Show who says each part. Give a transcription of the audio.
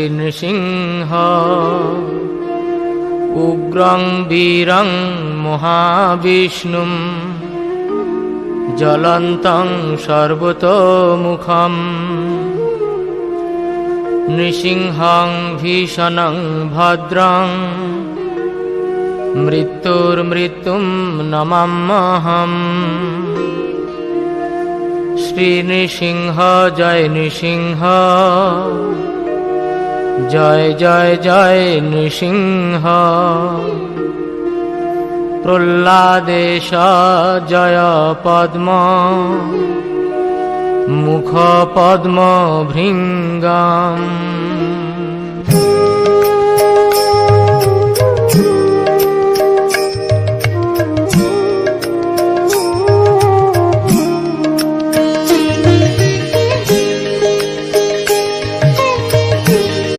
Speaker 1: নৃসিংহ উগ্রং বীরং মহাবিষ্ণুম জ্বলন্তং সর্বতোমুখম নৃসিংহং ভীষণং ভদ্রং মৃত্যুর্মৃত্যুম নমাম্যহম। শ্রী নৃসিংহ জয় নৃসিংহ জয় জয় জয় নৃসিংহ। প্রহ্লাদেশ জয় পদ্ম মুখ পদ্ম ভৃঙ্গম।